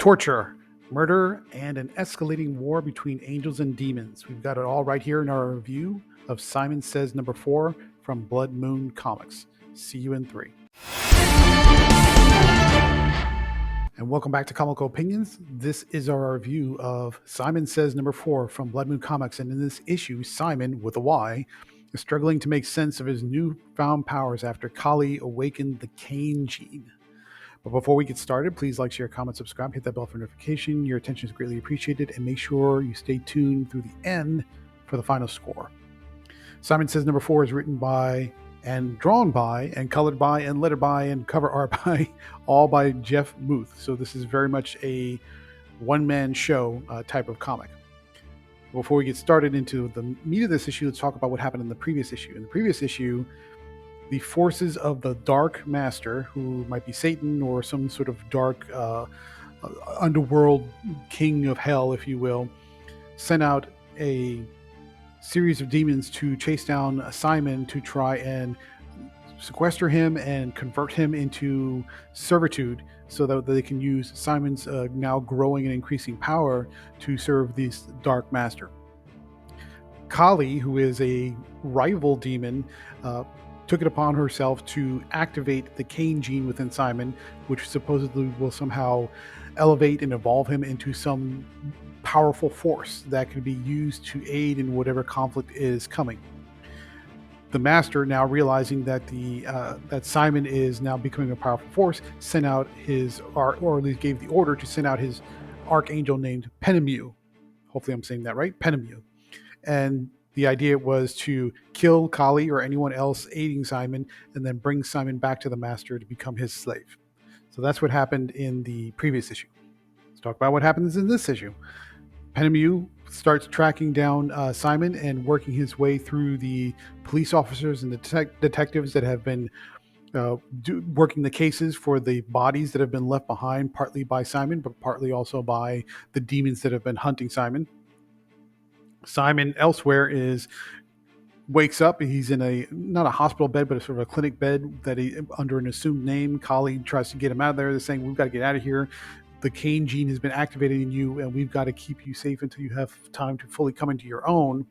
torture, murder, and an escalating war between angels and demons. We've got it all right here in our review of Symon Sayz number 4 from Blood Moon Comics. See you in 3. And welcome back to Comical Opinions. This is our review of Symon Sayz number 4 from Blood Moon Comics. And in this issue, Symon, with a Y, is struggling to make sense of his newfound powers after Kali awakened the Cain gene. But before we get started, please like, share, comment, subscribe, hit that bell for notification. Your attention is greatly appreciated, and make sure you stay tuned through the end for the final score. Symon Sayz number 4 is written by and drawn by and colored by and lettered by and cover art by all by Jeff Muth. So this is very much a one-man show type of comic. Before we get started into the meat of this issue, let's talk about what happened in the previous issue. In the previous issue, the forces of the Dark Master, who might be Satan or some sort of dark underworld king of hell, if you will, sent out a series of demons to chase down Symon to try and sequester him and convert him into servitude so that they can use Symon's now growing and increasing power to serve this Dark Master. Kali, who is a rival demon, took it upon herself to activate the Cain gene within Symon, which supposedly will somehow elevate and evolve him into some powerful force that can be used to aid in whatever conflict is coming. The Master, now realizing that that Symon is now becoming a powerful force, sent out or at least gave the order to send out his archangel named Penemu. Hopefully I'm saying that right, Penemu. And the idea was to kill Kali or anyone else aiding Symon and then bring Symon back to the Master to become his slave. So that's what happened in the previous issue. Let's talk about what happens in this issue. Penemu starts tracking down Symon and working his way through the police officers and the detectives that have been working the cases for the bodies that have been left behind, partly by Symon, but partly also by the demons that have been hunting Symon. Symon elsewhere wakes up. He's in not a hospital bed, but a sort of a clinic bed that he under an assumed name. Kali tries to get him out of there. They're saying, we've got to get out of here. The Cain gene has been activated in you, and we've got to keep you safe until you have time to fully come into your own.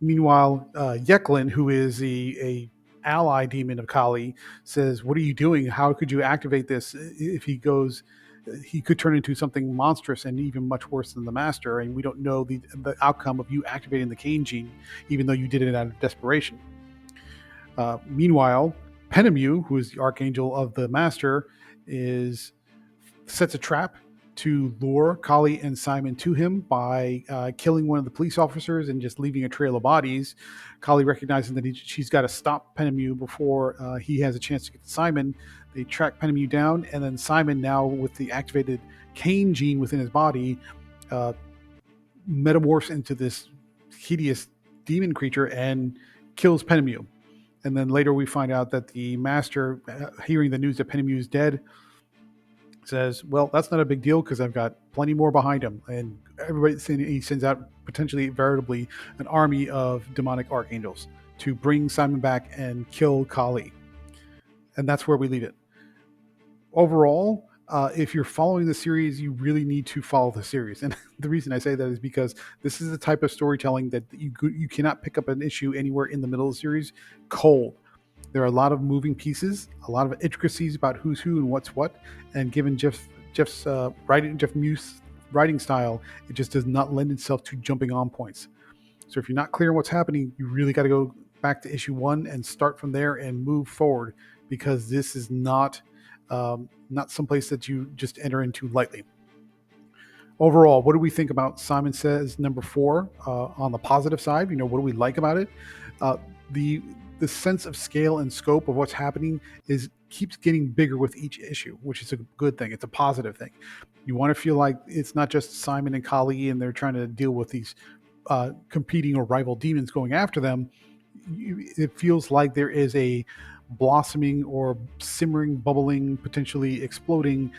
Meanwhile, Yeklin, who is a ally demon of Kali, says, what are you doing? How could you activate this? If he goes, he could turn into something monstrous and even much worse than the Master, and we don't know the outcome of you activating the Cain gene, even though you did it out of desperation. Meanwhile, Penemu, who is the archangel of the Master, sets a trap to lure Kali and Symon to him by killing one of the police officers and just leaving a trail of bodies. Kali, recognizing that she's got to stop Penemu before he has a chance to get to Symon, they track Penemu down, and then Symon, now with the activated Cain gene within his body, metamorphs into this hideous demon creature and kills Penemu. And then later we find out that the Master, hearing the news that Penemu is dead, says, well, that's not a big deal because I've got plenty more behind him. And he sends out potentially veritably an army of demonic archangels to bring Symon back and kill Kali. And that's where we leave it. Overall, if you're following the series, you really need to follow the series. And the reason I say that is because this is the type of storytelling that you cannot pick up an issue anywhere in the middle of the series cold. There are a lot of moving pieces, a lot of intricacies about who's who and what's what. And given Jeff Muth's writing style, it just does not lend itself to jumping on points. So if you're not clear on what's happening, you really got to go back to issue 1 and start from there and move forward, because this is not someplace that you just enter into lightly. Overall, what do we think about Symon Sayz number 4 on the positive side? What do we like about it? The sense of scale and scope of what's happening keeps getting bigger with each issue, which is a good thing. It's a positive thing. You want to feel like it's not just Symon and Kali and they're trying to deal with these competing or rival demons going after them. It feels like there is a blossoming or simmering, bubbling, potentially exploding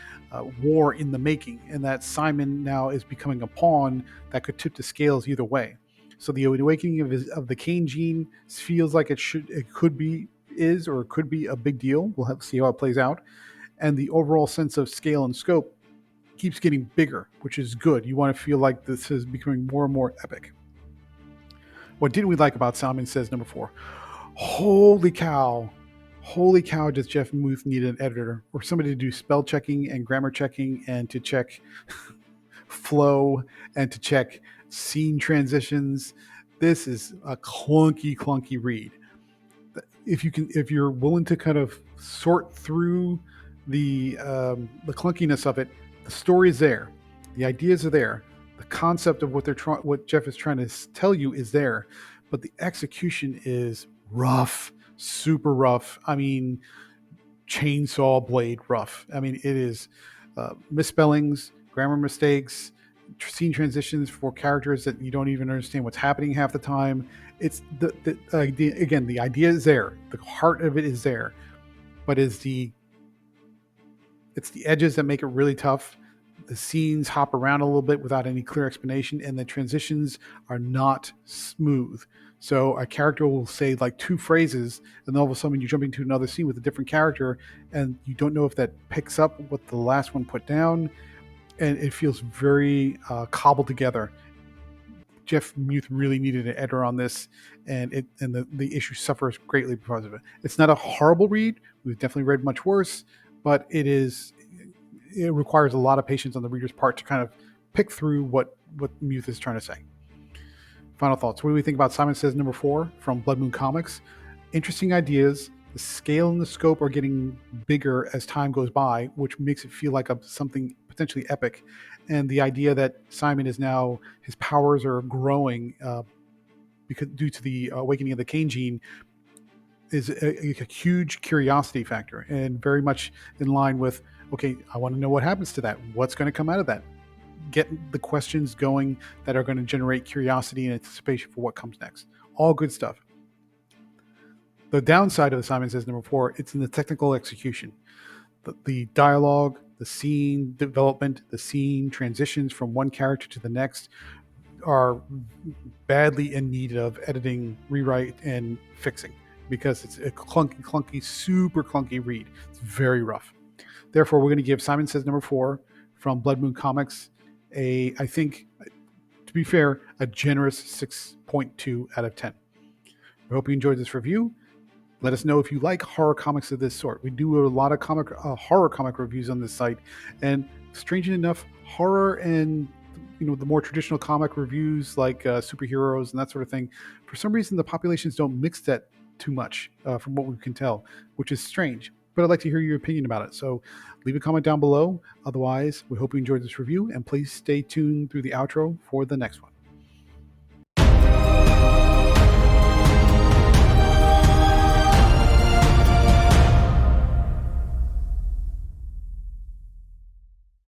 war in the making, and that Symon now is becoming a pawn that could tip the scales either way. So the awakening of the Cain gene feels like it could be a big deal. We'll have to see how it plays out. And the overall sense of scale and scope keeps getting bigger, which is good. You want to feel like this is becoming more and more epic. What didn't we like about Symon Sayz number 4? Holy cow. Holy cow, does Jeff Muth need an editor or somebody to do spell checking and grammar checking and to check flow and to check scene transitions. This is a clunky read. If you're willing to kind of sort through the clunkiness of it, the story is there, the ideas are there, the concept of what Jeff is trying to tell you is there, but the execution is rough, super rough. I mean, chainsaw blade rough. I mean, it is misspellings, grammar mistakes, scene transitions for characters that you don't even understand what's happening half the time. It's the idea, again, the idea is there, the heart of it is there, but it's the edges that make it really tough. The scenes hop around a little bit without any clear explanation, and the transitions are not smooth. So a character will say like 2 phrases, and then all of a sudden you jump into another scene with a different character, and you don't know if that picks up what the last one put down, and it feels very cobbled together. Jeff Muth really needed an editor on this, and the issue suffers greatly because of it. It's not a horrible read. We've definitely read much worse, but it requires a lot of patience on the reader's part to kind of pick through what Muth is trying to say. Final thoughts. What do we think about Symon Sayz number 4 from Blood Moon Comics? Interesting ideas. The scale and the scope are getting bigger as time goes by, which makes it feel like something potentially epic. And the idea that Symon is now, his powers are growing because due to the awakening of the Cain gene is a huge curiosity factor, and very much in line with, okay, I want to know what happens to that. What's going to come out of that? Get the questions going that are going to generate curiosity and anticipation for what comes next. All good stuff. The downside of the Symon Sayz number 4, it's in the technical execution. The dialogue, the scene development, the scene transitions from one character to the next are badly in need of editing, rewrite, and fixing, because it's a clunky, super clunky read. It's very rough. Therefore, we're going to give Symon Sayz number 4 from Blood Moon Comics I think, to be fair, a generous 6.2 out of 10. I hope you enjoyed this review. Let us know if you like horror comics of this sort. We do a lot of horror comic reviews on this site, and strangely enough, horror and the more traditional comic reviews like superheroes and that sort of thing, for some reason the populations don't mix that too much from what we can tell, which is strange. But I'd like to hear your opinion about it. So leave a comment down below. Otherwise, we hope you enjoyed this review, and please stay tuned through the outro for the next one.